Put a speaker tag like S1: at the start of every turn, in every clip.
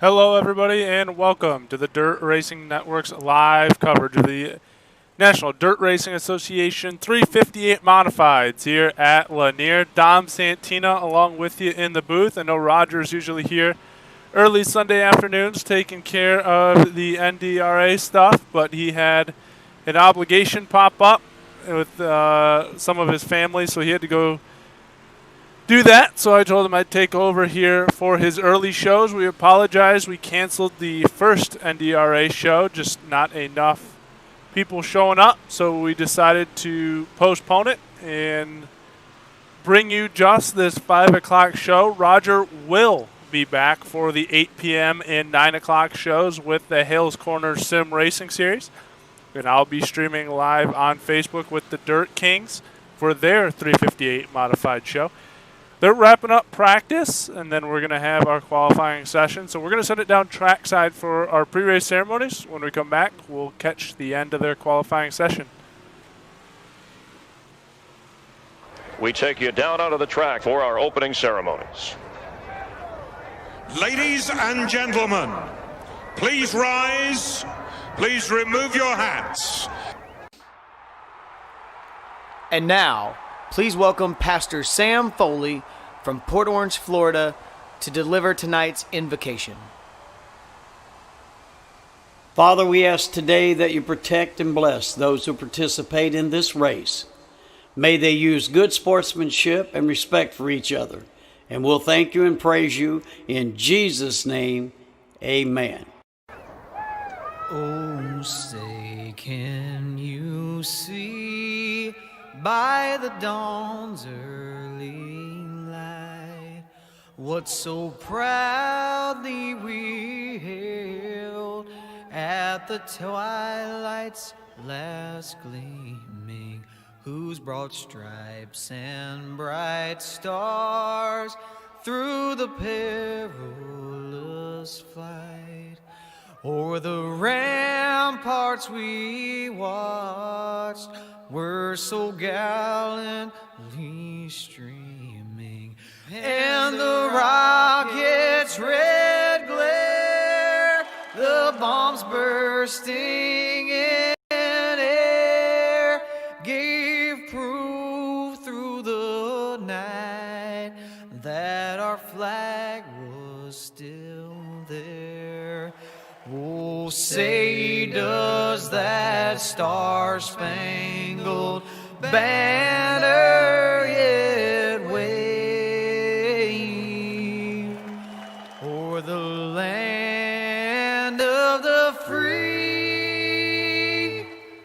S1: Hello, everybody, and welcome to the Dirt Racing Network's live coverage of the National Dirt Racing Association 358 Modifieds here at Lanier. Dom Santina along with you in the booth. I know Roger's usually here early Sunday afternoons taking care of the NDRA stuff, but he had an obligation pop up with some of his family, so he had to go do that. So I told him I'd take over here for his early shows. We apologize. We canceled the first NDRA show, just not enough people showing up. So we decided to postpone it and bring you just this 5 o'clock show. Roger will be back for the 8 p.m. and 9 o'clock shows with the Hales Corner Sim Racing Series. And I'll be streaming live on Facebook with the Dirt Kings for their 358 modified show. They're wrapping up practice, and then we're going to have our qualifying session. So we're going to send it down trackside for our pre-race ceremonies. When we come back, we'll catch the end of their qualifying session.
S2: We take you down onto the track for our opening ceremonies.
S3: Ladies and gentlemen, please rise. Please remove your hats.
S4: And now, please welcome Pastor Sam Foley from Port Orange, Florida, to deliver tonight's invocation.
S5: Father, we ask today that you protect and bless those who participate in this race. May they use good sportsmanship and respect for each other. And we'll thank you and praise you in Jesus' name. Amen.
S4: Oh, say, can you see by the dawn's early light what so proudly we hailed at the twilight's last gleaming, whose broad stripes and bright stars through the perilous fight o'er the ramparts we watched were so gallantly streaming, and the rocket's red glare, the bombs bursting in air, gave proof through the night that our flag was still there. Oh, say does that star-spangled banner yet wave o'er the land of the free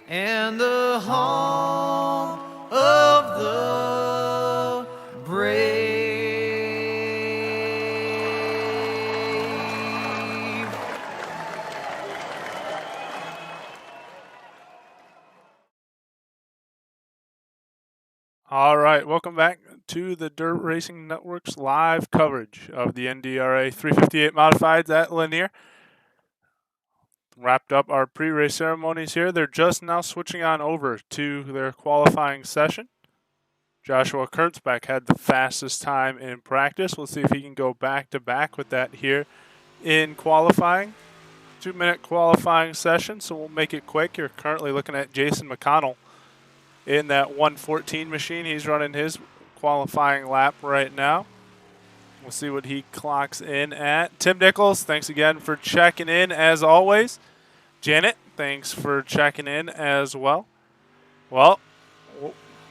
S4: and the home of the brave?
S1: All right, welcome back to the Dirt Racing Network's live coverage of the NDRA 358 Modifieds at Lanier. Wrapped up our pre-race ceremonies here. They're just now switching on over to their qualifying session. Joshua Kurtzbeck had the fastest time in practice. We'll see if he can go back-to-back with that here in qualifying. 2-minute qualifying session, so we'll make it quick. You're currently looking at Jason McConnell in that 114 machine. He's running his qualifying lap right now. We'll see what he clocks in at. Tim Nichols, thanks again for checking in as always. Janet, thanks for checking in as well. Well,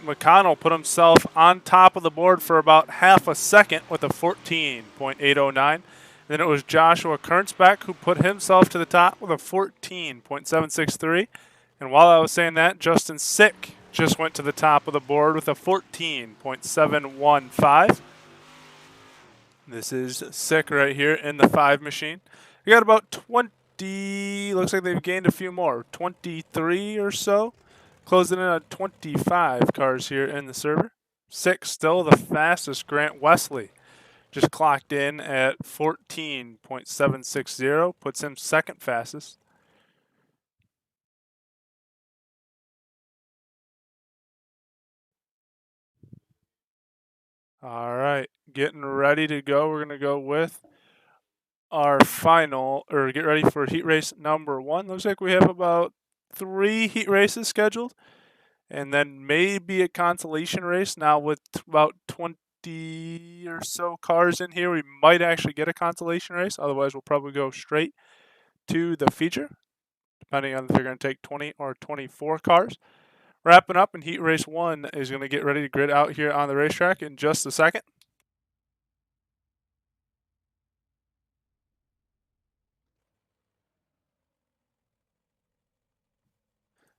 S1: McConnell put himself on top of the board for about half a second with a 14.809. Then it was Joshua Kurtzbeck who put himself to the top with a 14.763. And while I was saying that, Justin Sick just went to the top of the board with a 14.715. This is Sick right here in the 5 machine. We got about 20, looks like they've gained a few more, 23 or so. Closing in at 25 cars here in the server. Sick still the fastest. Grant Wesley just clocked in at 14.760, puts him second fastest. All right, getting ready to go. We're going to go with our final, or get ready for heat race number 1. Looks like we have about 3 heat races scheduled, and then maybe a consolation race. Now with about 20 or so cars in here, we might actually get a consolation race. Otherwise, we'll probably go straight to the feature, depending on if they're going to take 20 or 24 cars. Wrapping up, and heat race 1 is going to get ready to grid out here on the racetrack in just a second.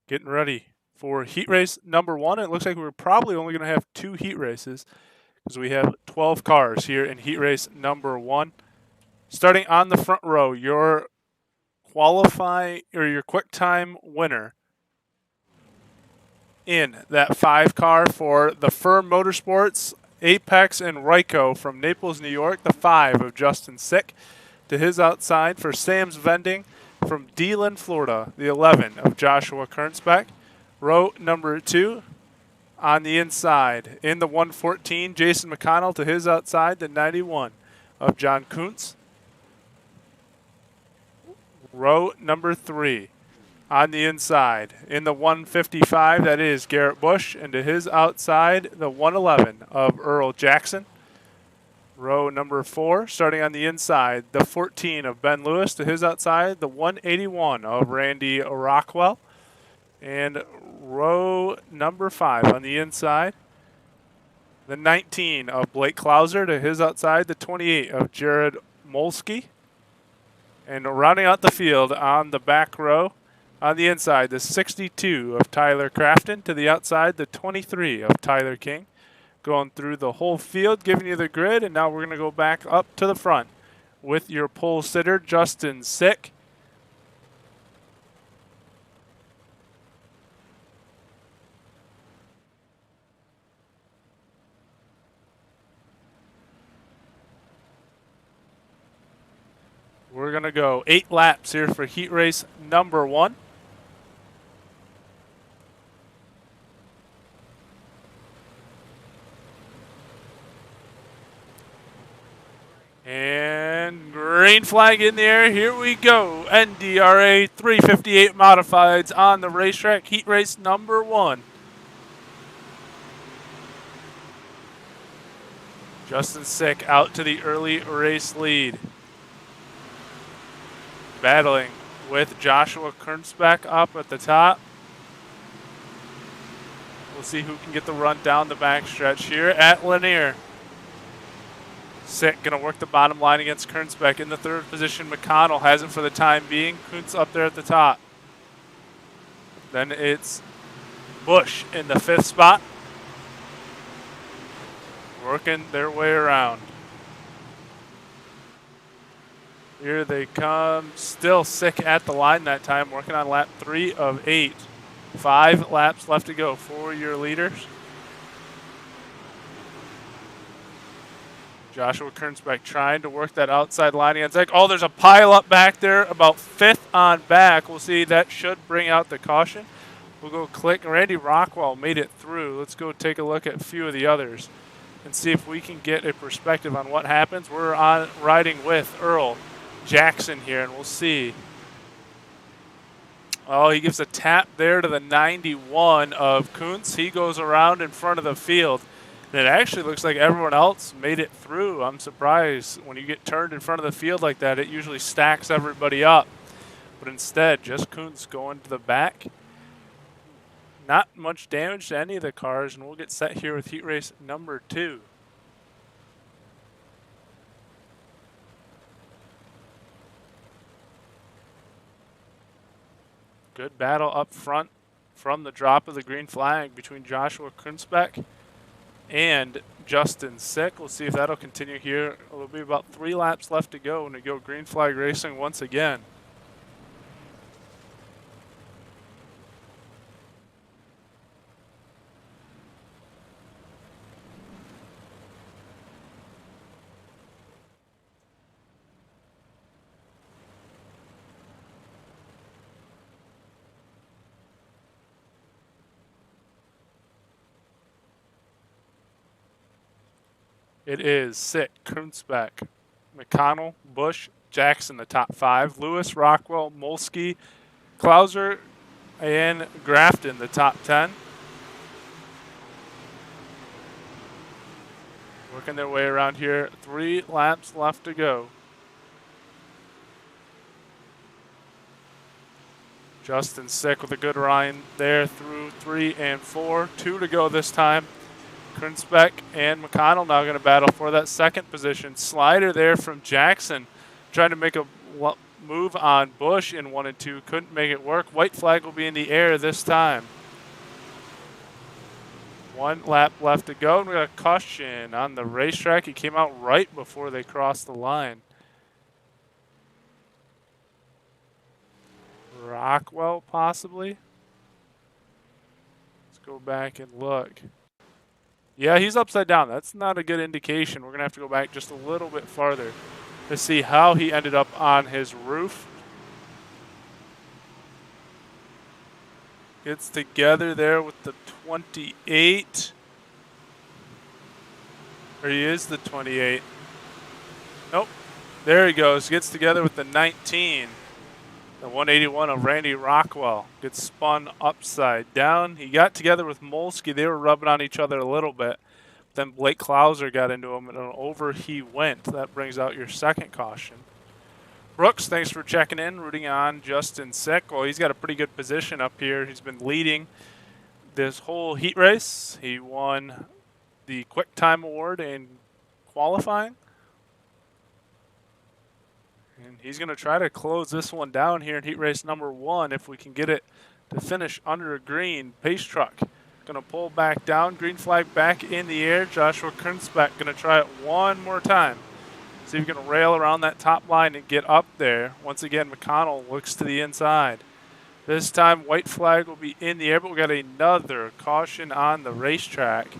S1: Getting ready for heat race number 1. It looks like we're probably only going to have 2 heat races because we have 12 cars here in heat race number 1. Starting on the front row, your qualify or your quick time winner in that 5 car for the Firm Motorsports, Apex, and Ryko from Naples, New York, the 5 of Justin Sick. To his outside for Sam's Vending from Deland, Florida, the 11 of Joshua Kernsbeck. Row number 2 on the inside in the 114, Jason McConnell. To his outside, the 91 of John Kuntz. Row number 3 on the inside in the 155, that is Garrett Bush, and to his outside, the 111 of Earl Jackson. Row number 4, starting on the inside, the 14 of Ben Lewis. To his outside, the 181 of Randy Rockwell. And row number 5 on the inside, the 19 of Blake Klauser. To his outside, the 28 of Jared Molsky. And rounding out the field on the back row, on the inside, the 62 of Tyler Crafton. To the outside, the 23 of Tyler King. Going through the whole field, giving you the grid, and now we're going to go back up to the front with your pole sitter, Justin Sick. We're going to go 8 laps here for heat race number 1. And green flag in the air. Here we go. NDRA 358 modifieds on the racetrack. Heat race number 1. Justin Sick out to the early race lead. Battling with Joshua Kernsbeck up at the top. We'll see who can get the run down the backstretch here at Lanier. Sick going to work the bottom line against Kernsbeck. In the 3rd position, McConnell has it for the time being. Kuntz up there at the top. Then it's Bush in the 5th spot. Working their way around. Here they come. Still Sick at the line that time. Working on lap 3 of 8. 5 laps left to go for your leaders. Joshua Kernsbeck trying to work that outside line against Sick. Oh, there's a pile up back there, about 5th on back. We'll see. That should bring out the caution. We'll go click. Randy Rockwell made it through. Let's go take a look at a few of the others and see if we can get a perspective on what happens. We're on riding with Earl Jackson here, and we'll see. Oh, he gives a tap there to the 91 of Kuntz. He goes around in front of the field. And it actually looks like everyone else made it through. I'm surprised. When you get turned in front of the field like that, it usually stacks everybody up. But instead, just Kuntz going to the back. Not much damage to any of the cars, and we'll get set here with heat race number 2. Good battle up front from the drop of the green flag between Joshua Kernsbeck and Justin Sick. We'll see if that'll continue here. It'll be about 3 laps left to go when we go green flag racing once again. It is Sick, Kernsbeck, McConnell, Bush, Jackson, the top 5. Lewis, Rockwell, Molsky, Klauser, and Grafton, the top 10. Working their way around here. 3 laps left to go. Justin Sick with a good run there through 3 and 4. 2 to go this time. Kernspec and McConnell now going to battle for that second position. Slider there from Jackson, trying to make a move on Bush in 1 and 2. Couldn't make it work. White flag will be in the air this time. 1 lap left to go, and we got a caution on the racetrack. He came out right before they crossed the line. Rockwell, possibly. Let's go back and look. Yeah, he's upside down. That's not a good indication. We're going to have to go back just a little bit farther to see how he ended up on his roof. Gets together there with the 28. Or he is the 28. Nope. There he goes. Gets together with the 19. The 181 of Randy Rockwell gets spun upside down. He got together with Molsky. They were rubbing on each other a little bit. Then Blake Klauser got into him, and over he went. That brings out your second caution. Brooks, thanks for checking in, rooting on Justin Sick. Well, he's got a pretty good position up here. He's been leading this whole heat race. He won the Quick Time Award in qualifying. And he's going to try to close this one down here in heat race number 1 if we can get it to finish under a green. Pace truck going to pull back down. Green flag back in the air. Joshua Kernspec going to try it one more time. See if we can rail around that top line and get up there. Once again, McConnell looks to the inside. This time, white flag will be in the air, but we got another caution on the racetrack.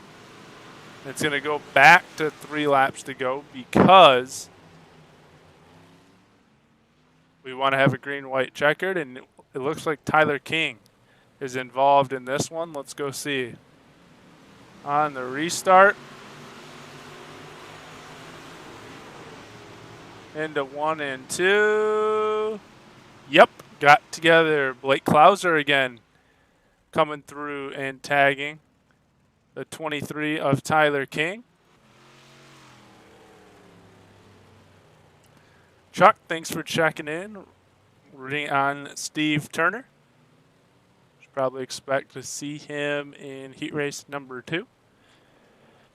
S1: It's going to go back to 3 laps to go because we want to have a green-white checkered, and it looks like Tyler King is involved in this one. Let's go see. On the restart. Into 1 and 2. Yep, got together. Blake Klauser again coming through and tagging the 23 of Tyler King. Chuck, thanks for checking in. Rooting on Steve Turner. Should probably expect to see him in heat race number 2.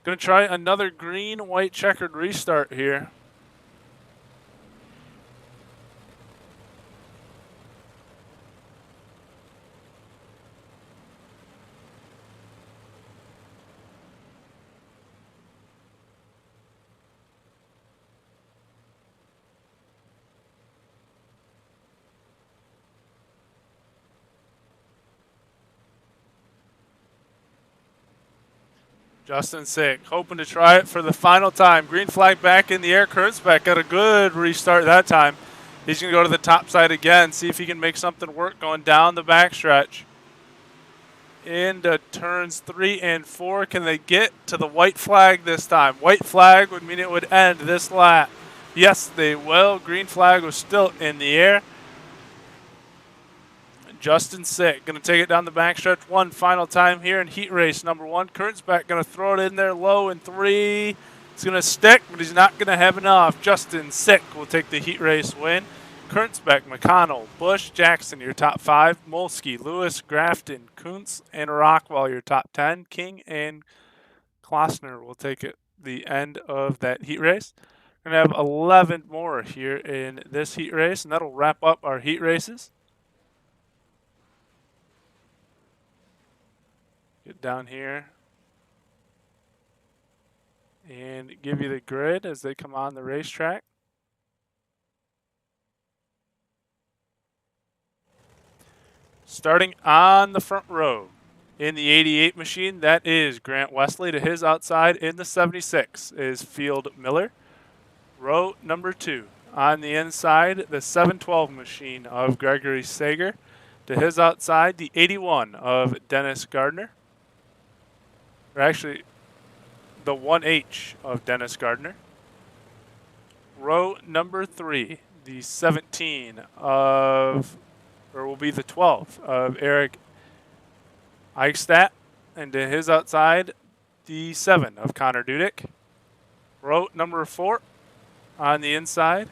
S1: Going to try another green-white checkered restart here. Justin Sick, hoping to try it for the final time. Green flag back in the air. Kernspec got a good restart that time. He's going to go to the top side again, see if he can make something work going down the backstretch. Into turns 3 and 4. Can they get to the white flag this time? White flag would mean it would end this lap. Yes, they will. Green flag was still in the air. Justin Sick going to take it down the backstretch one final time here in heat race number 1. Kernspec going to throw it in there low in 3. It's going to stick, but he's not going to have enough. Justin Sick will take the heat race win. Kernspec, McConnell, Bush, Jackson, your top 5. Molsky, Lewis, Grafton, Kuntz, and Rockwell, your top 10. King and Klossner will take it the end of that heat race. We're going to have 11 more here in this heat race, and that'll wrap up our heat races. Get down here and give you the grid as they come on the racetrack. Starting on the front row in the 88 machine, that is Grant Wesley. To his outside in the 76 is Field Miller. Row number 2 on the inside, the 712 machine of Gregory Sager. To his outside, the 81 of Dennis Gardner. Or actually, the 1H of Dennis Gardner. Row number 3, the 17 of, or will be the 12 of Eric Eichstadt. And to his outside, the 7 of Connor Dudek. Row number 4 on the inside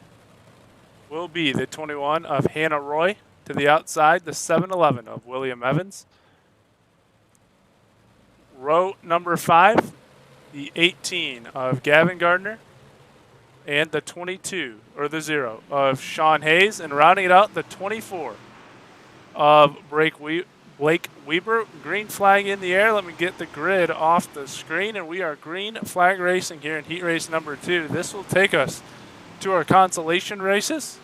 S1: will be the 21 of Hannah Roy. To the outside, the 7-11 of William Evans. Row number 5, the 18 of Gavin Gardner. And the 22, or the 0, of Sean Hayes. And rounding it out, the 24 of Blake Weber. Green flag in the air. Let me get the grid off the screen. And we are green flag racing here in heat race number 2. This will take us to our consolation races.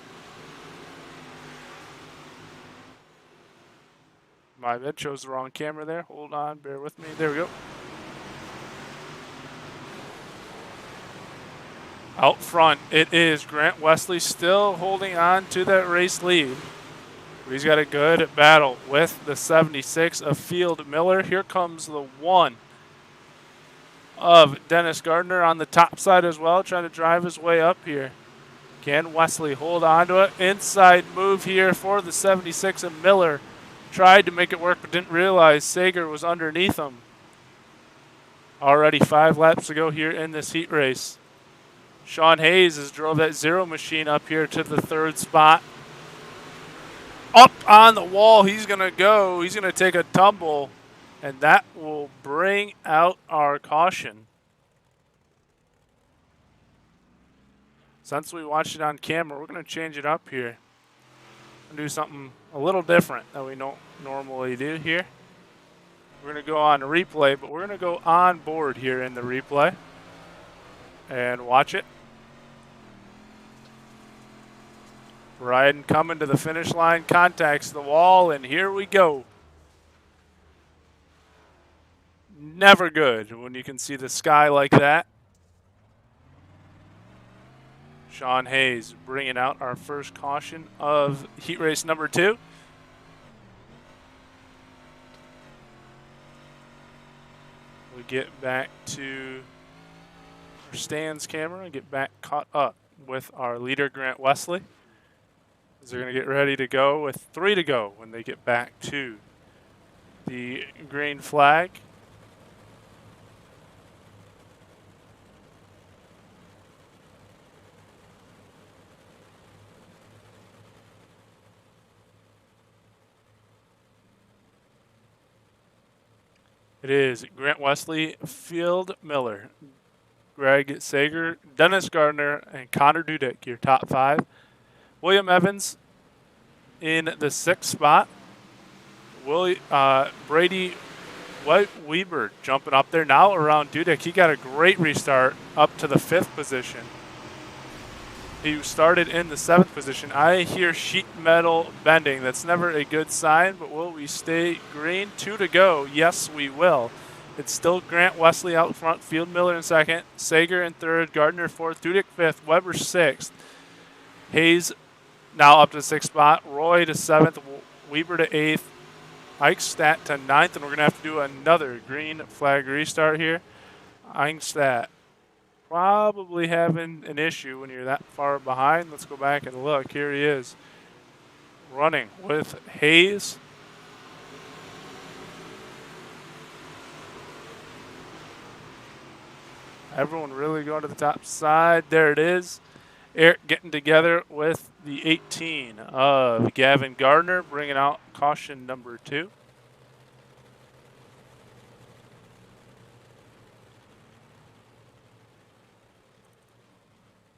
S1: My bad, chose the wrong camera there. Hold on, bear with me. There we go. Out front, it is Grant Wesley still holding on to that race lead. He's got a good battle with the 76 of Field Miller. Here comes the 1 of Dennis Gardner on the top side as well, trying to drive his way up here. Can Wesley hold on to it? Inside move here for the 76 of Miller. Tried to make it work, but didn't realize Sager was underneath him. Already 5 laps to go here in this heat race. Sean Hayes has drove that 0 machine up here to the 3rd spot. Up on the wall, he's going to go. He's going to take a tumble, and that will bring out our caution. Since we watched it on camera, we're going to change it up here and do something a little different that we don't normally do here. We're going to go on replay, but we're going to go on board here in the replay and watch it. Ryan coming to the finish line, contacts the wall, and here we go. Never good when you can see the sky like that. Sean Hayes bringing out our first caution of heat race number 2. We get back to our stands camera and get back caught up with our leader, Grant Wesley. They're going to get ready to go with 3 to go when they get back to the green flag. It is Grant Wesley, Field Miller, Greg Sager, Dennis Gardner, and Connor Dudek, your top 5. William Evans in the 6th spot. Brady Weber jumping up there now around Dudek. He got a great restart up to the 5th position. He started in the 7th position. I hear sheet metal bending. That's never a good sign, but will we stay green? 2 to go. Yes, we will. It's still Grant Wesley out front, Field Miller in 2nd, Sager in 3rd, Gardner 4th, Dudek 5th, Weber 6th. Hayes now up to the 6th spot, Roy to 7th, Weber to 8th, Eichstadt to 9th, and we're going to have to do another green flag restart here. Eichstadt probably having an issue when you're that far behind. Let's go back and look. Here he is running with Hayes. Everyone really going to the top side. There it is. Eric getting together with the 18 of Gavin Gardner, bringing out caution number 2.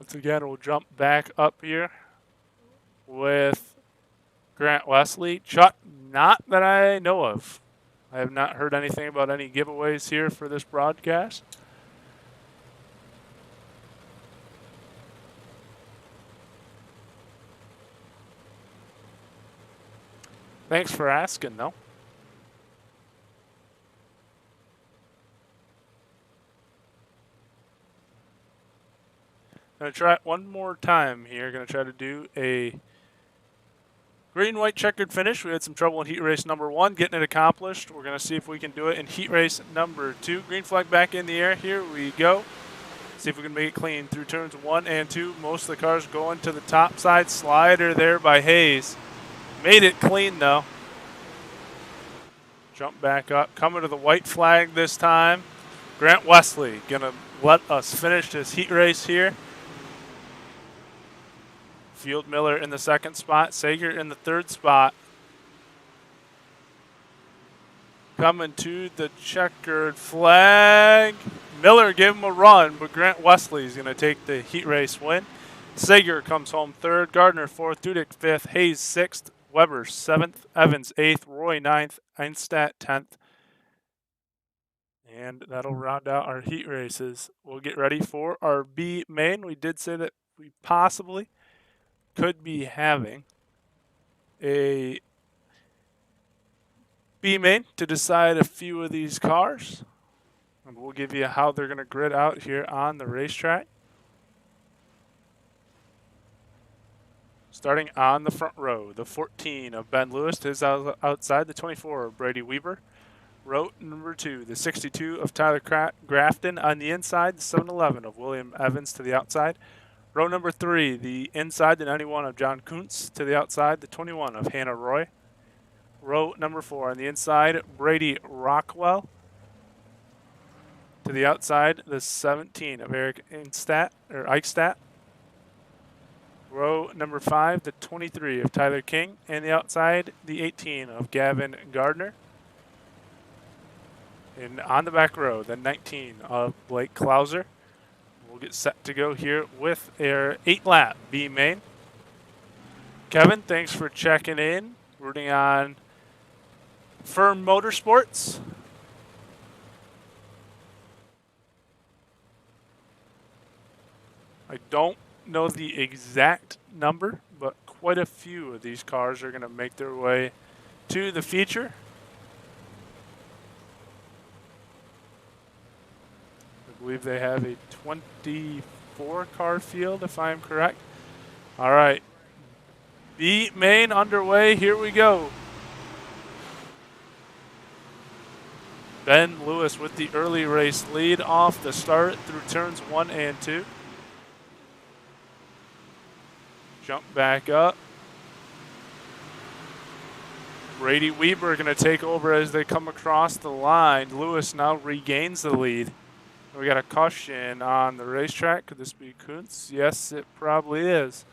S1: Once again, we'll jump back up here with Grant Wesley. Chuck, not that I know of. I have not heard anything about any giveaways here for this broadcast. Thanks for asking, though. Going to try it one more time here. Going to try to do a green-white checkered finish. We had some trouble in heat race number 1, getting it accomplished. We're going to see if we can do it in heat race number 2. Green flag back in the air. Here we go. See if we can make it clean through turns 1 and 2. Most of the cars going to the top side. Slider there by Hayes. Made it clean though. Jump back up. Coming to the white flag this time. Grant Wesley gonna let us finish this heat race here. Field Miller in the second spot. Sager in the third spot. Coming to the checkered flag. Miller gave him a run, but Grant Wesley is going to take the heat race win. Sager comes home third. Gardner fourth. Dudek fifth. Hayes sixth. Weber seventh. Evans eighth. Roy ninth. Einstadt 10th. And that'll round out our heat races. We'll get ready for our B main. We did say that we possibly could be having a B main to decide a few of these cars. And we'll give you how they're going to grid out here on the racetrack. Starting on the front row, the 14 of Ben Lewis is outside, the 24 of Brady Weber. Row number 2, the 62 of Tyler Grafton on the inside, the 711 of William Evans to the outside. Row number 3, the inside, the 91 of John Kuntz to the outside, the 21 of Hannah Roy. Row number 4 on the inside, Brady Rockwell. To the outside, the 17 of Eric Eichstadt. Row number 5, the 23 of Tyler King. And the outside, the 18 of Gavin Gardner. And on the back row, the 19 of Blake Klauser. We'll get set to go here with our 8-lap B main. Kevin, thanks for checking in. Rooting on Firm Motorsports. I don't know the exact number, but quite a few of these cars are going to make their way to the feature. I believe they have a 24 car field, if I'm correct. All right. B main underway. Here we go. Ben Lewis with the early race lead off the start through turns 1 and 2. Jump back up. Brady Weber going to take over as they come across the line. Lewis now regains the lead. We got a caution on the racetrack. Could this be Kuntz? Yes, it probably is.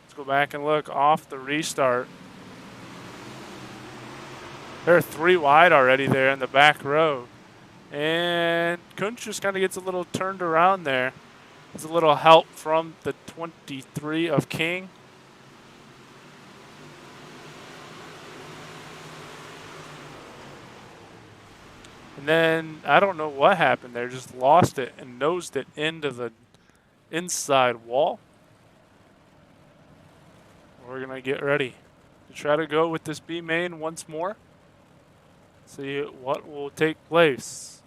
S1: Let's go back and look off the restart. They're 3 wide already there in the back row. And Kuntz just kind of gets a little turned around there. There's a little help from the 23 of King. And then, I don't know what happened there, just lost it and nosed it into the inside wall. We're going to get ready to try to go with this B main once more. See what will take place.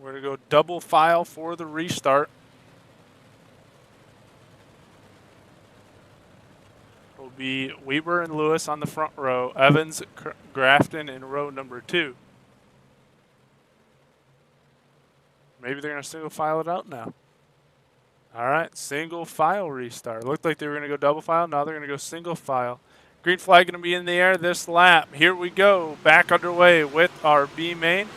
S1: We're going to go double file for the restart. It'll be Weber and Lewis on the front row. Evans, Grafton in row number 2. Maybe they're going to single file it out now. All right, single file restart. Looked like they were going to go double file. Now they're going to go single file. Green flag going to be in the air this lap. Here we go. Back underway with our B main.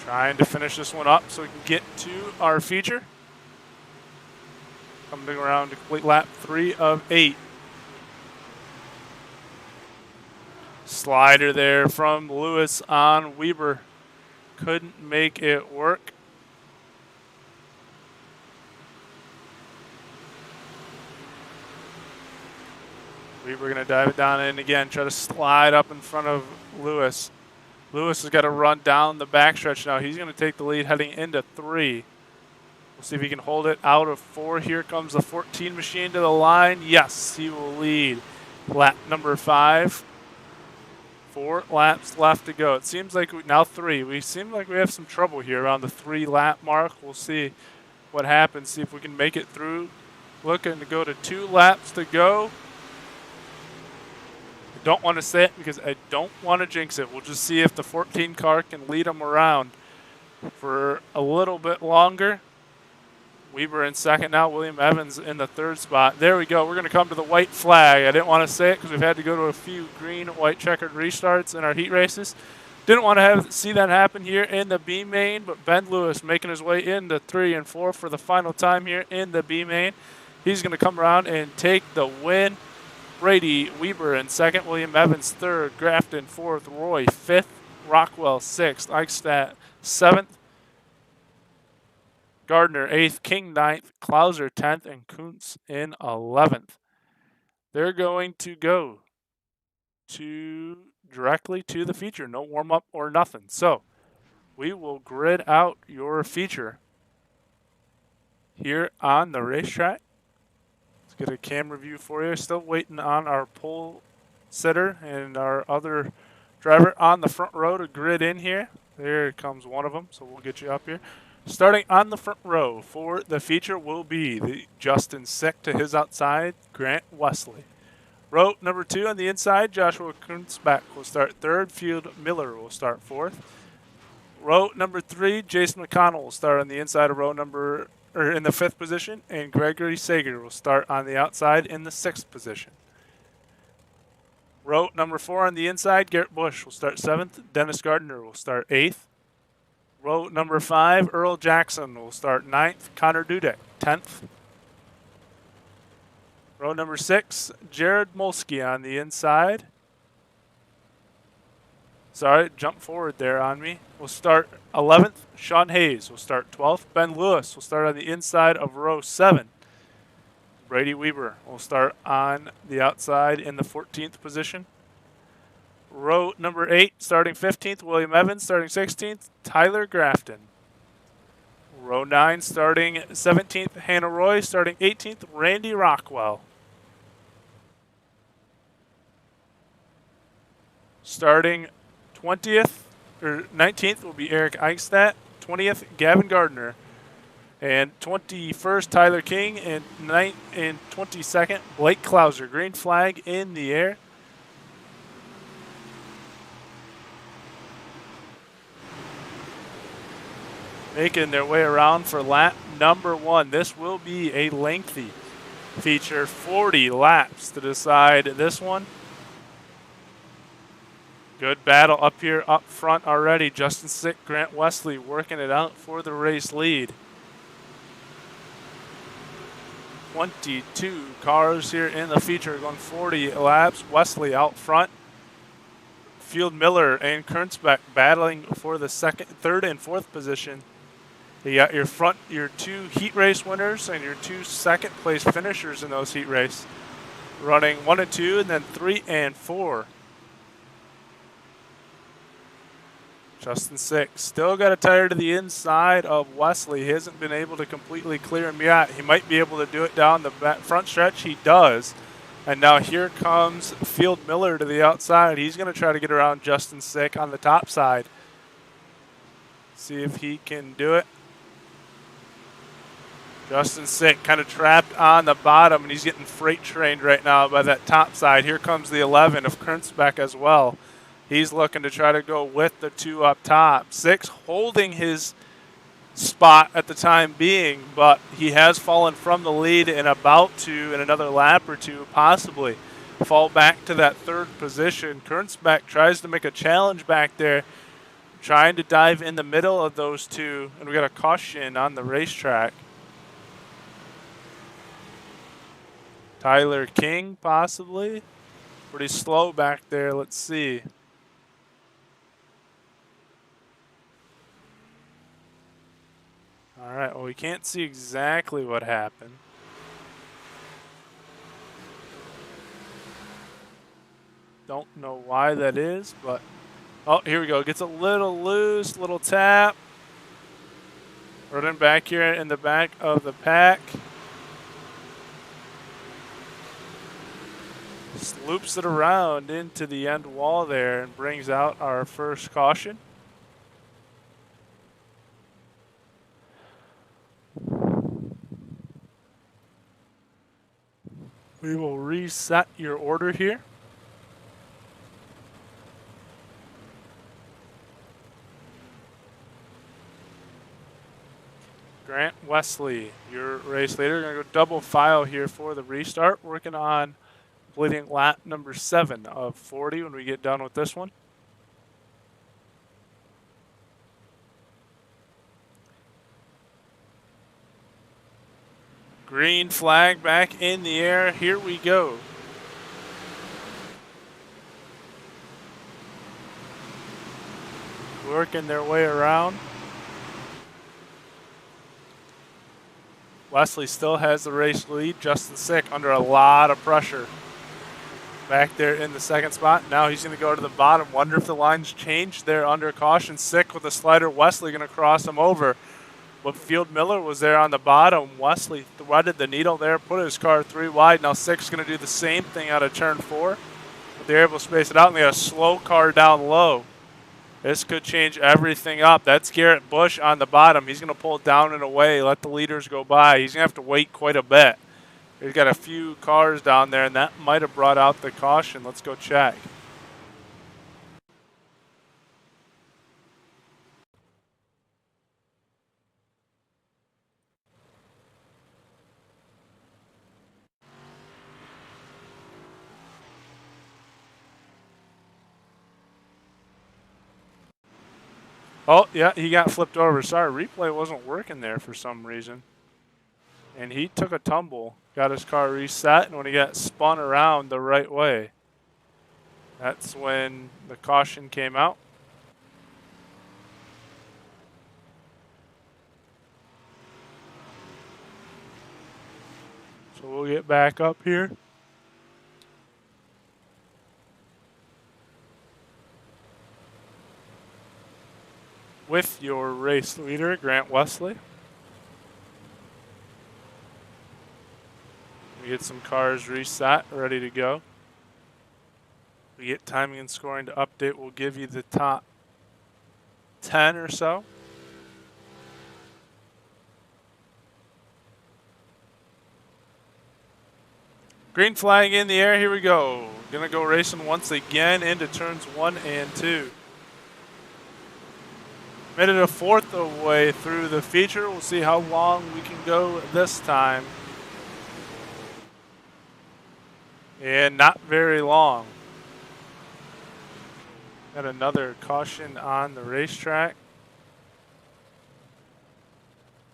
S1: Trying to finish this one up so we can get to our feature. Coming around to complete lap 3 of 8. Slider there from Lewis on Weber. Couldn't make it work. Weber going to dive it down in again, try to slide up in front of Lewis. Lewis has got to run down the backstretch now. He's going to take the lead heading into 3. We'll see if he can hold it out of 4. Here comes the 14 machine to the line. Yes, he will lead Lap number 5. 4 laps left to go. It seems like now 3. We seem like we have some trouble here around the 3 lap mark. We'll see what happens. See if we can make it through. Looking to go to 2 laps to go. I don't want to say it because I don't want to jinx it. We'll just see if the 14 car can lead them around for a little bit longer. Weber in second now. William Evans in the 3rd spot. There we go. We're going to come to the white flag. I didn't want to say it because we've had to go to a few green, white checkered restarts in our heat races. Didn't want to see that happen here in the B main, but Ben Lewis making his way into 3 and 4 for the final time here in the B main. He's going to come around and take the win. Brady Weber in second. William Evans 3rd. Grafton 4th. Roy 5th. Rockwell 6th. Eichstadt 7th. Gardner 8th, King 9th, Klauser 10th, and Kuntz in 11th. They're going to go directly to the feature. No warm-up or nothing. So we will grid out your feature here on the racetrack. Let's get a camera view for you. Still waiting on our pole sitter and our other driver on the front row to grid in here. There comes one of them, so we'll get you up here. Starting on the front row for the feature will be the Justin Sick to his outside, Grant Wesley. Row number 2 on the inside, Joshua Kunzbach will start 3rd. Field Miller will start 4th. Row number 3, Jason McConnell will start on the inside of in the 5th position, and Gregory Sager will start on the outside in the 6th position. Row number 4 on the inside, Garrett Bush will start 7th. Dennis Gardner will start 8th. Row number 5, Earl Jackson will start 9th. Connor Dudek, 10th. Row number 6, Jared Molsky on the inside. Sorry, jump forward there on me. We'll start 11th. Sean Hayes will start 12th. Ben Lewis will start on the inside of row 7. Brady Weber will start on the outside in the 14th position. Row number 8, starting 15th, William Evans, starting 16th, Tyler Grafton. Row 9, starting 17th, Hannah Roy, starting 18th, Randy Rockwell. Starting 19th will be Eric Eichstadt, 20th, Gavin Gardner, and 21st, Tyler King, and 22nd, Blake Klauser. Green flag in the air. Making their way around for lap number 1. This will be a lengthy feature, 40 laps to decide this one. Good battle up here up front already. Justin Sick, Grant Wesley working it out for the race lead. 22 cars here in the feature going 40 laps. Wesley out front. Field Miller and Kurnsbeck battling for the 2nd, 3rd, and 4th position. You got your 2 heat race winners and your 2 second place finishers in those heat race, running 1 and 2, and then 3 and 4. Justin Sick still got a tire to the inside of Wesley. He hasn't been able to completely clear him yet. He might be able to do it down the front stretch. He does. And now here comes Field Miller to the outside. He's going to try to get around Justin Sick on the top side. See if he can do it. Justin Sick kind of trapped on the bottom, and he's getting freight trained right now by that top side. Here comes the 11 of Kurnsbeck as well. He's looking to try to go with the 2 up top. Sick holding his spot at the time being, but he has fallen from the lead and about to, in another lap or 2, possibly fall back to that 3rd position. Kurnsbeck tries to make a challenge back there, trying to dive in the middle of those 2, and we got a caution on the racetrack. Tyler King, possibly. Pretty slow back there. Let's see. All right, well, we can't see exactly what happened. Don't know why that is, but... Oh, here we go. Gets a little loose, little tap. Running back here in the back of the pack. loops it around into the end wall there and brings out our first caution. We will reset your order here. Grant Wesley, your race leader. Going to go double file here for the restart. Working on completing lap number 7 of 40 when we get done with this one. Green flag back in the air. Here we go. Working their way around. Wesley still has the race lead. Justin Sick under a lot of pressure. Back there in the second spot. Now he's going to go to the bottom. Wonder if the lines changed there under caution. Sick with a slider. Wesley going to cross him over. But Field Miller was there on the bottom. Wesley threaded the needle there, put his car 3 wide. Now Sick's going to do the same thing out of turn 4. But they're able to space it out, and they got a slow car down low. This could change everything up. That's Garrett Bush on the bottom. He's going to pull down and away, let the leaders go by. He's going to have to wait quite a bit. He's got a few cars down there, and that might have brought out the caution. Let's go check. Oh, yeah, he got flipped over. Sorry, replay wasn't working there for some reason. And he took a tumble, got his car reset, and when he got spun around the right way, that's when the caution came out. So we'll get back up here. With your race leader, Grant Wesley. We get some cars reset, ready to go. We get timing and scoring to update. We'll give you the top 10 or so. Green flag in the air. Here we go. Gonna go racing once again into turns 1 and 2. Made it a fourth of the way through the feature. We'll see how long we can go this time. And not very long. Got another caution on the racetrack.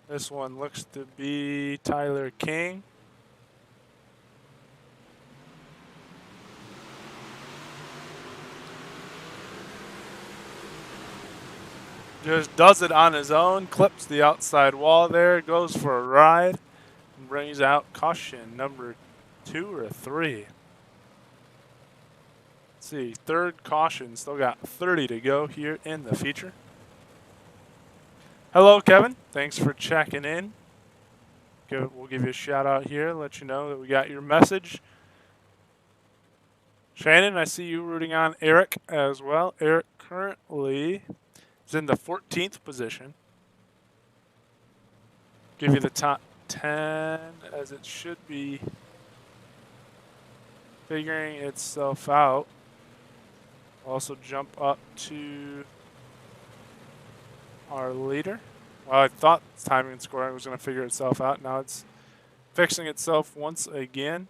S1: This one looks to be Tyler King. Just does it on his own, clips the outside wall there, goes for a ride, and brings out caution number 2 or 3. Let's see, third caution, still got 30 to go here in the feature. Hello, Kevin. Thanks for checking in. We'll give you a shout out here, let you know that we got your message. Shannon, I see you rooting on Eric as well. Eric currently is in the 14th position. Give you the top 10 as it should be figuring itself out. Also jump up to our leader. Well, I thought timing and scoring was going to figure itself out. Now it's fixing itself once again.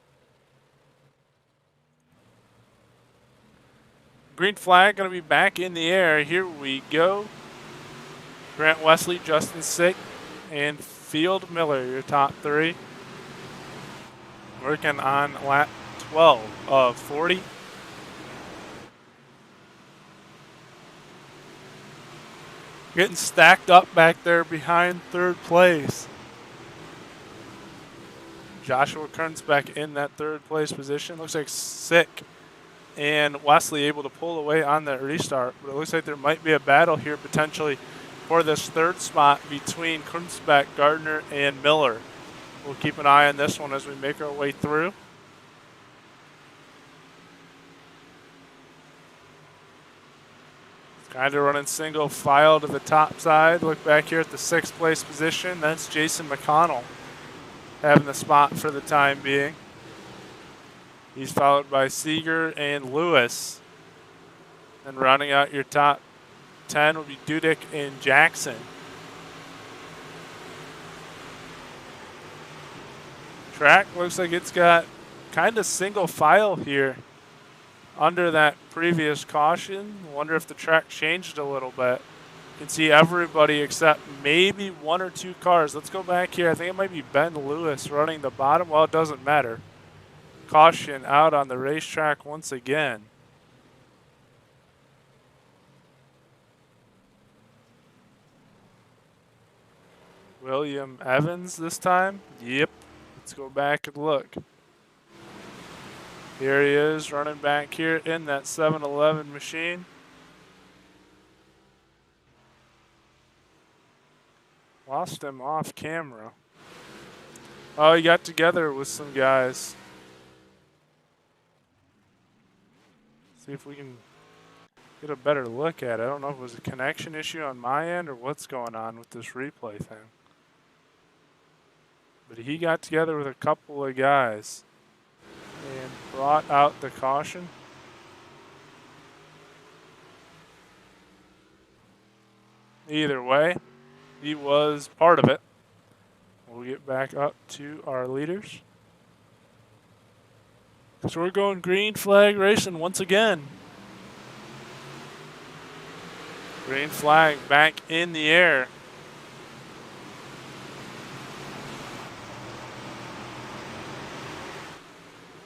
S1: Green flag going to be back in the air. Here we go. Grant Wesley, Justin Sick, and Field Miller, your top 3. Working on lap 12 of 40. Getting stacked up back there behind third place. Joshua Kern's back in that third place position. Looks like Sick and Wesley able to pull away on that restart. But it looks like there might be a battle here potentially for this third spot between Kunzbeck, Gardner, and Miller. We'll keep an eye on this one as we make our way through. Kind of running single file to the top side. Look back here at the 6th place position. That's Jason McConnell having the spot for the time being. He's followed by Seeger and Lewis. And rounding out your top 10 will be Dudek and Jackson. Track looks like it's got kind of single file here under that previous caution. Wonder if the track changed a little bit. You can see everybody except maybe 1 or 2 cars. Let's go back here. I think it might be Ben Lewis running the bottom. Well, it doesn't matter. Caution out on the racetrack once again. William Evans this time? Yep. Let's go back and look. Here he is running back here in that 7-Eleven machine. Lost him off camera. Oh, he got together with some guys. See if we can get a better look at it. I don't know if it was a connection issue on my end or what's going on with this replay thing. But he got together with a couple of guys and brought out the caution. Either way, he was part of it. We'll get back up to our leaders. So we're going green flag racing once again. Green flag back in the air.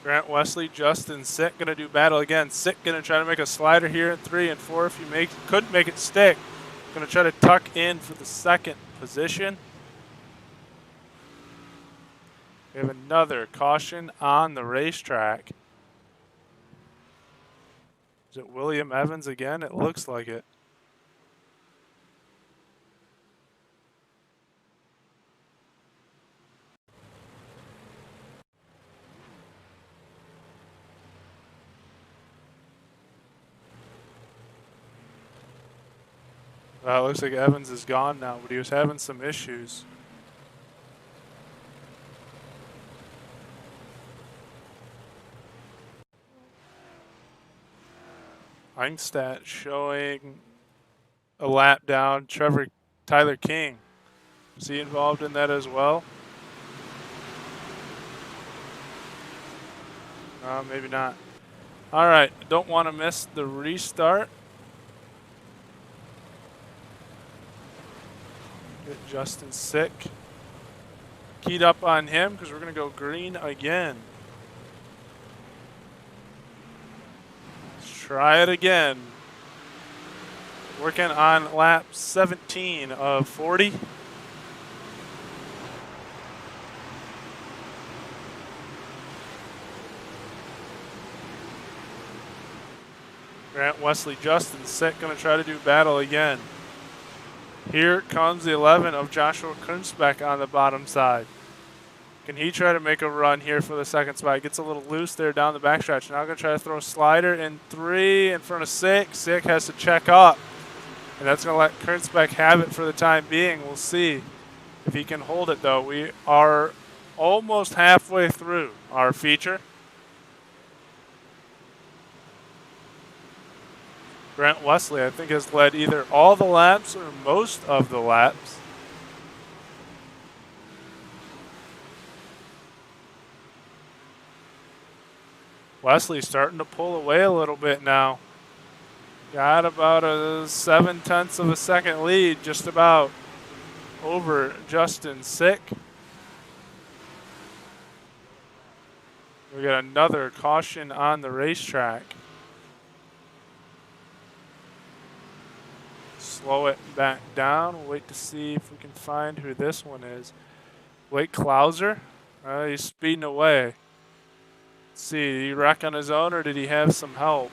S1: Grant Wesley, Justin Sick gonna do battle again. Sick gonna try to make a slider here in 3 and 4. If he couldn't make it stick, gonna try to tuck in for the 2nd position. We have another caution on the racetrack. Is it William Evans again? It looks like it. It looks like Evans is gone now, but he was having some issues. Einstat showing a lap down. Tyler King. Is he involved in that as well? Maybe not. All right, don't want to miss the restart. Get Justin Sick keyed up on him because we're going to go green again. Let's try it again. Working on lap 17 of 40. Grant Wesley, Justin Sick going to try to do battle again. Here comes the 11 of Joshua Kunzbeck on the bottom side. Can he try to make a run here for the 2nd spot? Gets a little loose there down the backstretch. Now going to try to throw a slider in 3 in front of Sick. Sick has to check up. And that's going to let Kunzbeck have it for the time being. We'll see if he can hold it, though. We are almost halfway through our feature. Grant Wesley, I think, has led either all the laps or most of the laps. Wesley's starting to pull away a little bit now. Got about a 0.7 of a second lead, just about over Justin Sick. We got another caution on the racetrack. Slow it back down. We'll wait to see if we can find who this one is. Blake Klauser. He's speeding away. Let's see, did he wreck on his own or did he have some help?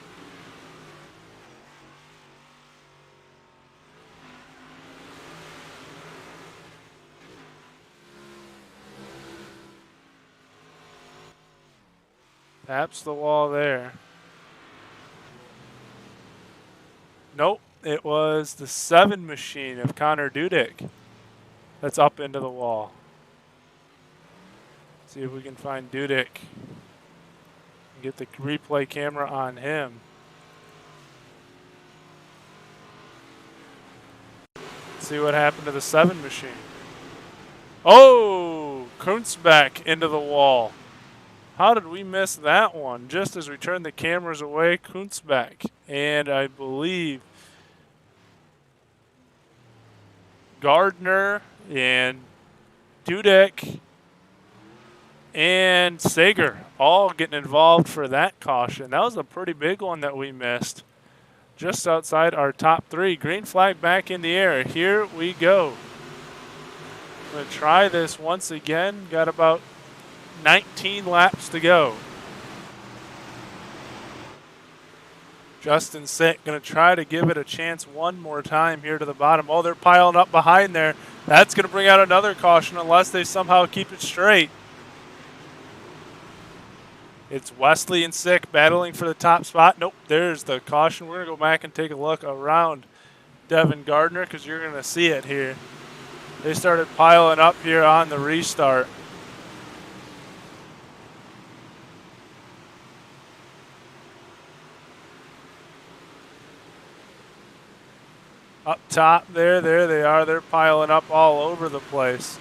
S1: Taps the wall there. Nope, it was the 7 machine of Connor Dudek that's up into the wall. See if we can find Dudek and get the replay camera on him. See what happened to the 7 machine. Oh, Kunzbeck into the wall. How did we miss that one? Just as we turned the cameras away, Kunzbeck and I believe Gardner and Dudek and Sager all getting involved for that caution. That was a pretty big one that we missed. Just outside our top 3. Green flag back in the air. Here we go. I'm going to try this once again. Got about 19 laps to go. Justin Sick going to try to give it a chance one more time here to the bottom. Oh, they're piling up behind there. That's going to bring out another caution unless they somehow keep it straight. It's Wesley and Sick battling for the top spot. Nope, there's the caution. We're going to go back and take a look around Devin Gardner because you're going to see it here. They started piling up here on the restart. Up top there they are. They're piling up all over the place.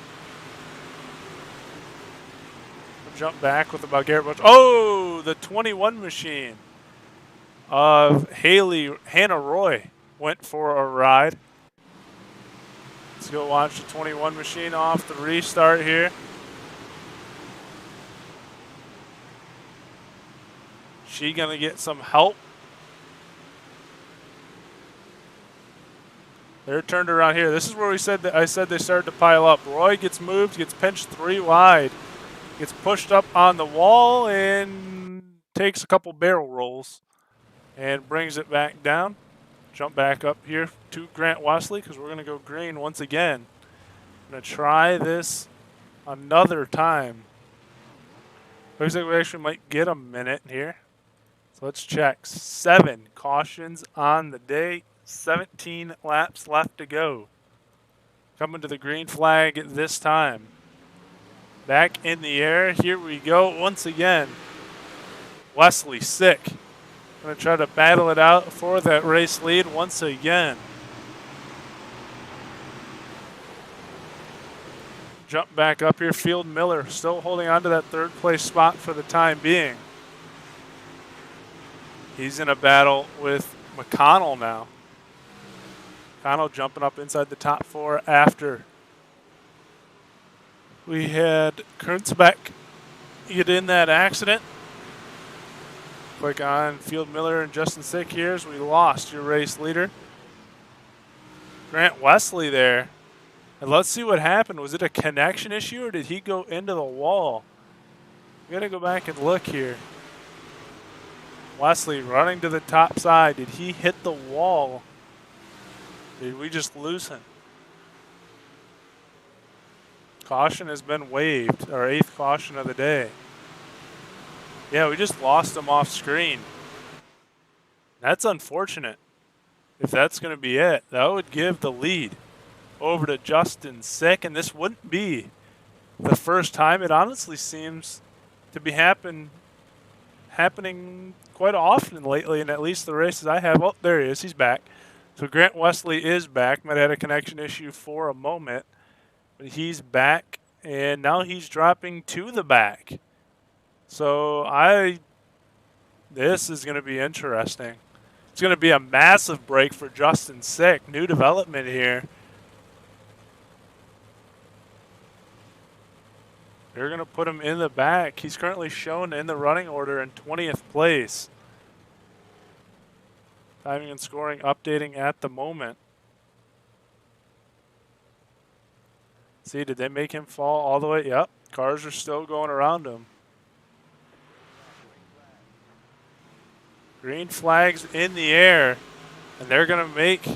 S1: Jump back with about Garrett Bush. Oh, the 21 machine of Hannah Roy went for a ride. Let's go watch the 21 machine off the restart here. She gonna get some help. They're turned around here. This is where I said they started to pile up. Roy gets moved, gets pinched 3 wide. Gets pushed up on the wall and takes a couple barrel rolls and brings it back down. Jump back up here to Grant Wesley because we're going to go green once again. I'm going to try this another time. Looks like we actually might get a minute here. So let's check. 7 cautions on the day. 17 laps left to go. Coming to the green flag this time. Back in the air. Here we go once again. Wesley Sick. Going to try to battle it out for that race lead once again. Jump back up here. Field Miller still holding on to that 3rd place spot for the time being. He's in a battle with McConnell now. McConnell jumping up inside the top 4 after we had Kunzbeck get in that accident. Click on Field Miller and Justin Sick here as we lost your race leader. Grant Wesley there. And let's see what happened. Was it a connection issue or did he go into the wall? We gotta go back and look here. Wesley running to the top side. Did he hit the wall? Did we just lose him? Caution has been waived, our 8th caution of the day. Yeah, we just lost him off screen. That's unfortunate. If that's going to be it, that would give the lead over to Justin Sick, and this wouldn't be the first time. It honestly seems to be happening quite often lately, in at least the races I have. Oh, there he is. He's back. So Grant Wesley is back. Might have had a connection issue for a moment. But he's back, and now he's dropping to the back. So this is going to be interesting. It's going to be a massive break for Justin Sick. New development here. They're going to put him in the back. He's currently shown in the running order in 20th place. Timing and scoring updating at the moment. See, did they make him fall all the way? Yep, cars are still going around him. Green flags in the air, and they're going to make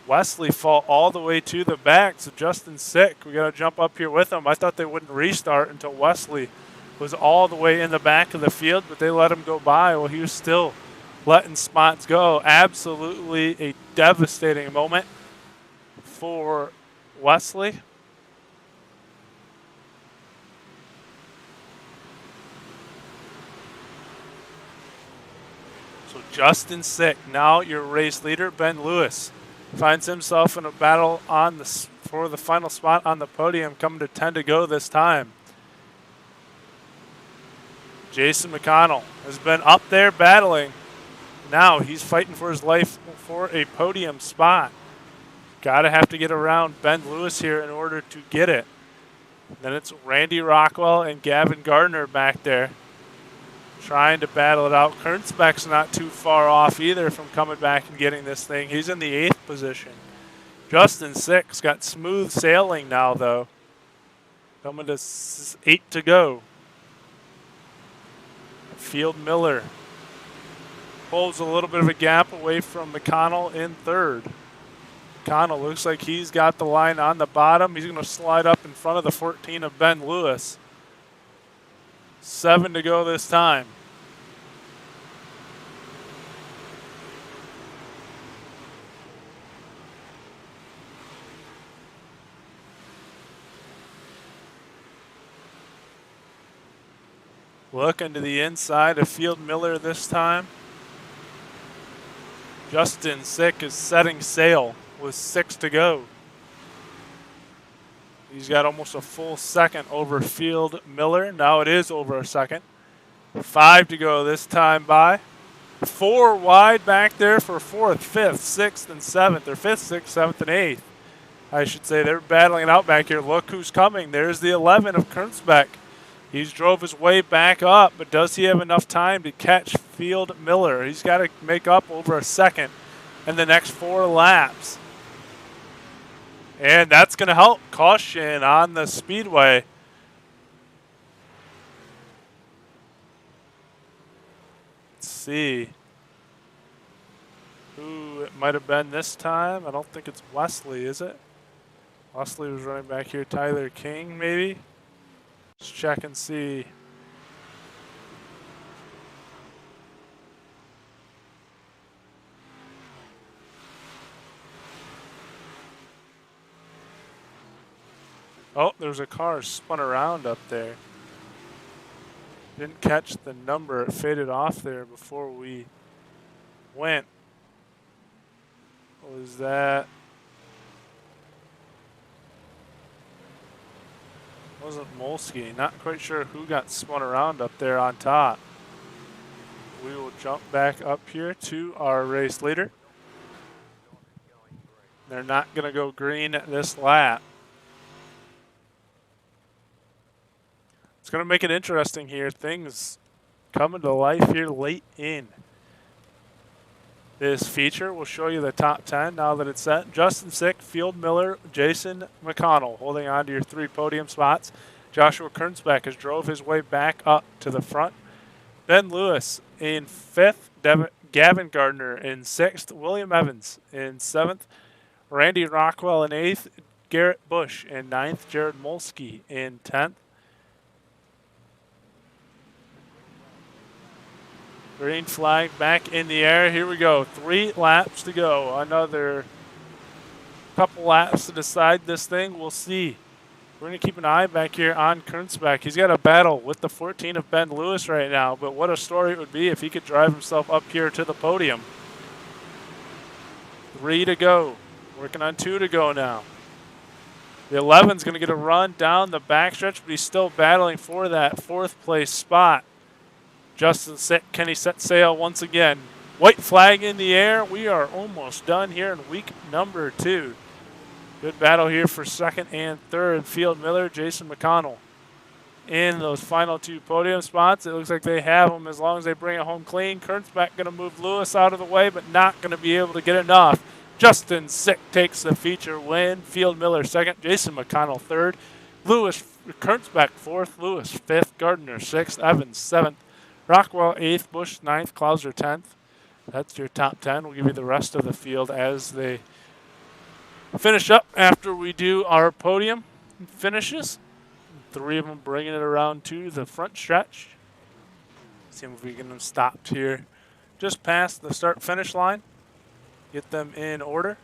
S1: Wesley fall all the way to the back. So Justin Sick, we got to jump up here with him. I thought they wouldn't restart until Wesley was all the way in the back of the field, but they let him go by while he was still letting spots go. Absolutely a devastating moment for Wesley. So Justin Sick, now your race leader. Ben Lewis finds himself in a battle for the final spot on the podium, coming to 10 to go this time. Jason McConnell has been up there battling. Now he's fighting for his life for a podium spot. Have to get around Ben Lewis here in order to get it. Then it's Randy Rockwell and Gavin Gardner back there trying to battle it out. Kurnsbeck's not too far off either from coming back and getting this thing. He's in the 8th position. Justin Sick's got smooth sailing now, though. Coming to 8 to go. Field Miller pulls a little bit of a gap away from McConnell in 3rd. McConnell looks like he's got the line on the bottom. He's going to slide up in front of the 14 of Ben Lewis. 7 to go this time. Looking to the inside of Field Miller this time. Justin Sick is setting sail with 6 to go. He's got almost a full second over Field Miller. Now it is over a second. 5 to go this time by. 4 wide back there for 4th, 5th, 6th, and 7th. Or 5th, 6th, 7th, and 8th. I should say they're battling it out back here. Look who's coming. There's the 11 of Kurnsbeck. He's drove his way back up, but does he have enough time to catch Field Miller? He's got to make up over a second in the next 4 laps. And that's going to help. Caution on the speedway. Let's see who it might have been this time. I don't think it's Wesley, is it? Wesley was running back here. Tyler King, maybe? Let's check and see. Oh, there's a car spun around up there. Didn't catch the number. It faded off there before we went. What was that? Wasn't Molsky. Not quite sure who got spun around up there on top. We will jump back up here to our race leader. They're not going to go green at this lap. It's going to make it interesting here. Things coming to life here late in this feature. We'll show you the top 10 now that it's set. Justin Sick, Field Miller, Jason McConnell holding on to your 3 podium spots. Joshua Kurnsbeck has drove his way back up to the front. Ben Lewis in 5th, Gavin Gardner in 6th, William Evans in 7th, Randy Rockwell in 8th, Garrett Bush in 9th, Jared Molsky in 10th. Green flag back in the air. Here we go. 3 laps to go. Another couple laps to decide this thing. We'll see. We're going to keep an eye back here on Kurnsbeck. He's got a battle with the 14 of Ben Lewis right now, but what a story it would be if he could drive himself up here to the podium. 3 to go. Working on 2 to go now. The 11's going to get a run down the backstretch, but he's still battling for that 4th place spot. Justin Sick, can he set sail once again? White flag in the air. We are almost done here in week number 2. Good battle here for 2nd and 3rd. Field Miller, Jason McConnell in those final 2 podium spots. It looks like they have them as long as they bring it home clean. Kurnsbeck going to move Lewis out of the way, but not going to be able to get enough. Justin Sick takes the feature win. Field Miller 2nd, Jason McConnell 3rd. Kurnsbeck 4th, Lewis 5th, Gardner 6th, Evans 7th. Rockwell 8th, Bush 9th, Klauser 10th. That's your top 10. We'll give you the rest of the field as they finish up after we do our podium finishes. 3 of them bringing it around to the front stretch. See if we can get them stopped here just past the start-finish line. Get them in order.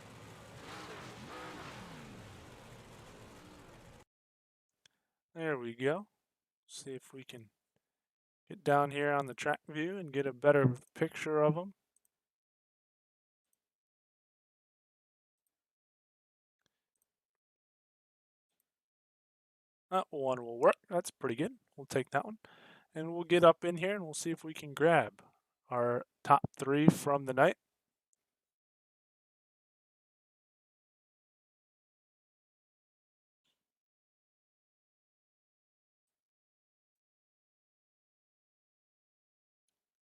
S1: There we go. See if we can get down here on the track view and get a better picture of them. That one will work. That's pretty good. We'll take that one. And we'll get up in here and we'll see if we can grab our top 3 from the night.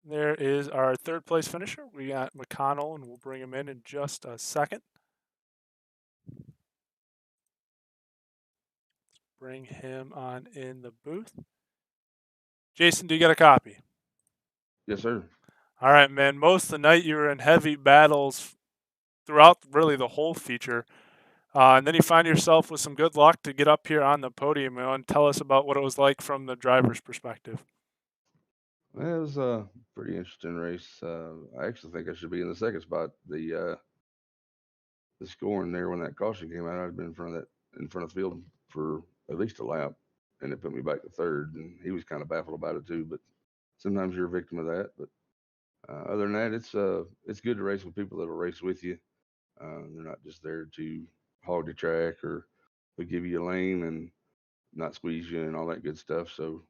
S1: There is our 3rd place finisher. We got McConnell, and we'll bring him in just a second. Let's bring him on in the booth. Jason, do you get a copy?
S6: Yes, sir.
S1: All right, man. Most of the night you were in heavy battles throughout really the whole feature. And then you find yourself with some good luck to get up here on the podium. And tell us about what it was like from the driver's perspective.
S6: Well, it was a pretty interesting race. I actually think I should be in the second spot. The scoring there when that caution came out, I'd been in front of the field for at least a lap, and it put me back to third. And he was kind of baffled about it too. But sometimes you're a victim of that. But other than that, it's good to race with people that'll race with you. They're not just there to hog the track or to give you a lane and not squeeze you and all that good stuff. So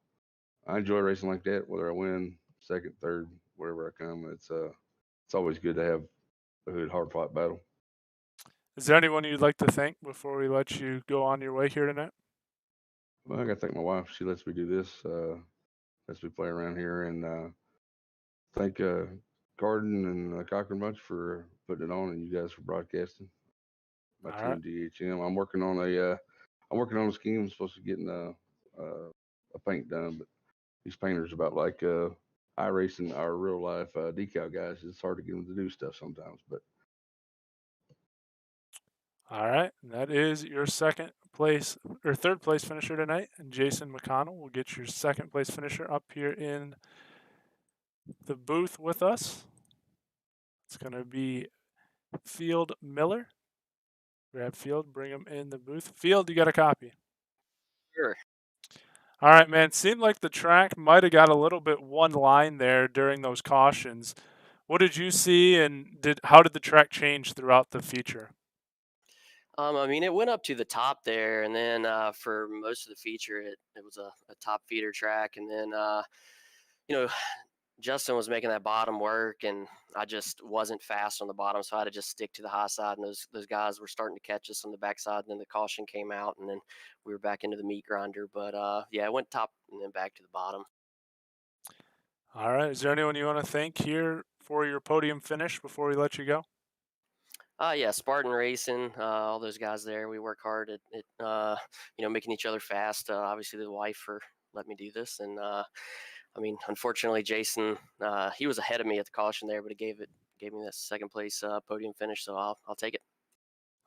S6: I enjoy racing like that, whether I win second, third, wherever I come. It's always good to have a good hard fought battle.
S1: Is there anyone you'd like to thank before we let you go on your way here tonight?
S6: Well, I got to thank my wife. She lets me do this, lets me play around here, and thank Carden and Cochran Bunch for putting it on, and you guys for broadcasting. My
S1: All
S6: team
S1: right.
S6: DHM. I'm working on a scheme. I'm supposed to get a paint done, but these painters about like iRacing, our real life decal guys. It's hard to get them to do stuff sometimes, but
S1: All right. That is your second place or third place finisher tonight. And Jason McConnell will get your second place finisher up here in the booth with us. It's going to be Field Miller. Grab Field, bring him in the booth. Field, you got a copy?
S7: Sure.
S1: All right, man. Seemed like the track might have got a little bit one line there during those cautions. What did you see, and how did the track change throughout the feature?
S7: I mean, it went up to the top there, and then for most of the feature, it was a top feeder track, and then you know, Justin was making that bottom work, and I just wasn't fast on the bottom, so I had to just stick to the high side, and those guys were starting to catch us on the backside, and then the caution came out, and then we were back into the meat grinder. But yeah, it went top and then back to the bottom.
S1: All right. Is there anyone you want to thank here for your podium finish before we let you go?
S7: Yeah, Spartan Racing, all those guys there. We work hard at making each other fast. Obviously, the wife for letting me do this, and I mean, unfortunately, Jason, he was ahead of me at the caution there, but it gave me that second place podium finish, so I'll take it.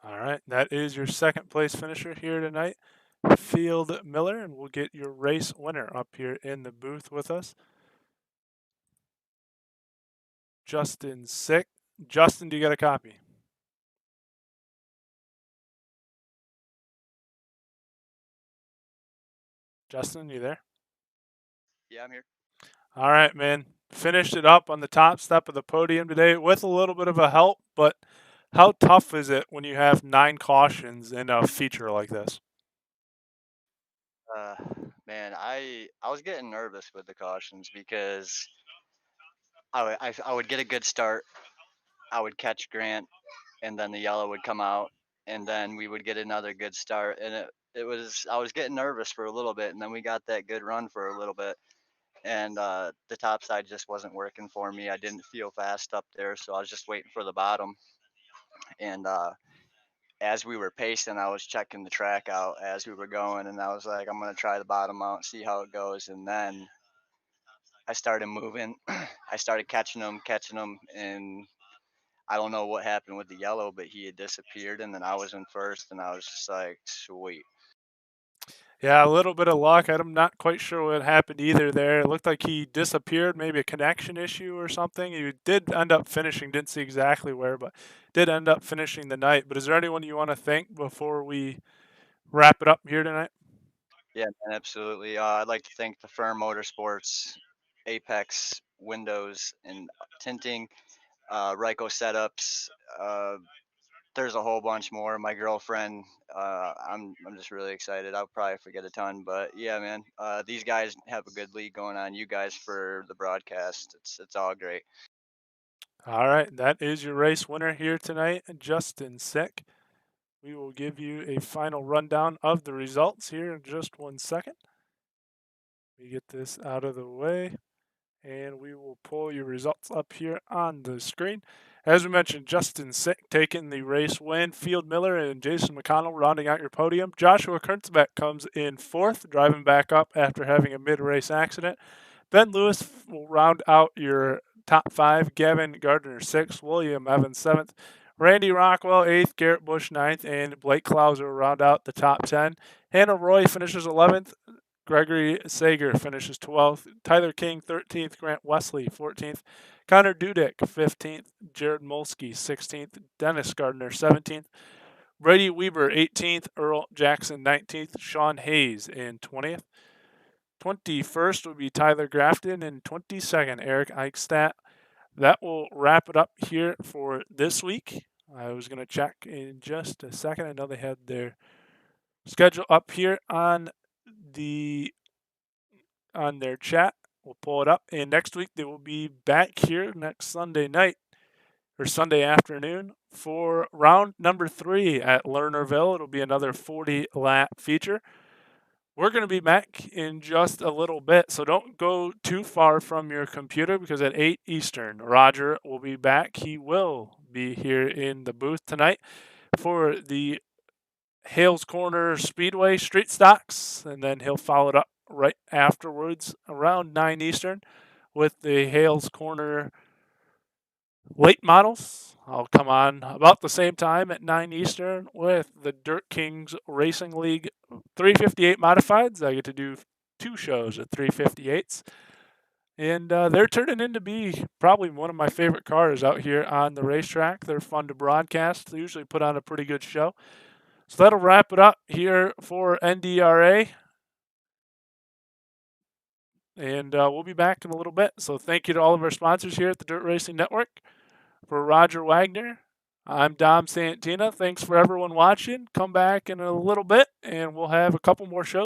S1: All right. That is your second place finisher here tonight, Field Miller, and we'll get your race winner up here in the booth with us. Justin Sick. Justin, do you got a copy? Justin, you there?
S8: Yeah, I'm here.
S1: All right, man. Finished it up on the top step of the podium today with a little bit of a help, but how tough is it when you have 9 cautions in a feature like this?
S8: Uh, Man, I was getting nervous with the cautions because I would get a good start, I would catch Grant, and then the yellow would come out, and then we would get another good start, and it was I was getting nervous for a little bit, and then we got that good run for a little bit, and the top side just wasn't working for me. I didn't feel fast up there, so I was just waiting for the bottom, and as we were pacing, I was checking the track out as we were going, and I was like, I'm gonna try the bottom out and see how it goes. And then I started moving. I started catching them, and I don't know what happened with the yellow, but he had disappeared, and then I was in first, and I was just like, sweet.
S1: Yeah, a little bit of luck. I'm not quite sure what happened either there. It looked like he disappeared, maybe a connection issue or something. He did end up finishing, didn't see exactly where, but did end up finishing the night. But is there anyone you want to thank before we wrap it up here tonight?
S8: Yeah, man, absolutely. I'd like to thank the firm Motorsports, Apex Windows and Tinting, Ryko Setups. There's a whole bunch more. My girlfriend. I'm just really excited. I'll probably forget a ton, but yeah, man. These guys have a good league going on. You guys for the broadcast. It's all great.
S1: All right, that is your race winner here tonight, Justin Sick. We will give you a final rundown of the results here in just 1 second. We get this out of the way, and we will pull your results up here on the screen. As we mentioned, Justin Sick taking the race win. Field Miller and Jason McConnell rounding out your podium. Joshua Kurtzbeck comes in fourth, driving back up after having a mid-race accident. Ben Lewis will round out your top five. Gavin Gardner sixth. William Evans seventh. Randy Rockwell eighth. Garrett Bush ninth. And Blake Klauser will round out the top 10. Hannah Roy finishes 11th. Gregory Sager finishes 12th. Tyler King 13th. Grant Wesley 14th. Connor Dudek 15th. Jared Molsky 16th. Dennis Gardner 17th. Brady Weber 18th. Earl Jackson 19th. Sean Hayes in 20th. 21st would be Tyler Grafton, and 22nd, Eric Eichstadt. That will wrap it up here for this week. I was going to check in just a second. I know they had their schedule up here on their chat. We'll pull it up, and next week they will be back here next Sunday night or Sunday afternoon for round number 3 at Lernerville. It'll be another 40-lap feature. We're going to be back in just a little bit, so don't go too far from your computer because at 8 Eastern, Roger will be back. He will be here in the booth tonight for the Hales Corner Speedway Street Stocks, and then he'll follow it up right afterwards around 9 Eastern with the Hales Corner Late Models. I'll come on about the same time at 9 Eastern with the Dirt Kings Racing League 358 Modifieds. I get to do 2 shows at 358s. And they're turning into be probably one of my favorite cars out here on the racetrack. They're fun to broadcast. They usually put on a pretty good show. So that'll wrap it up here for NDRA. And we'll be back in a little bit. So thank you to all of our sponsors here at the Dirt Racing Network. For Roger Wagner, I'm Dom Santina. Thanks for everyone watching. Come back in a little bit, and we'll have a couple more shows.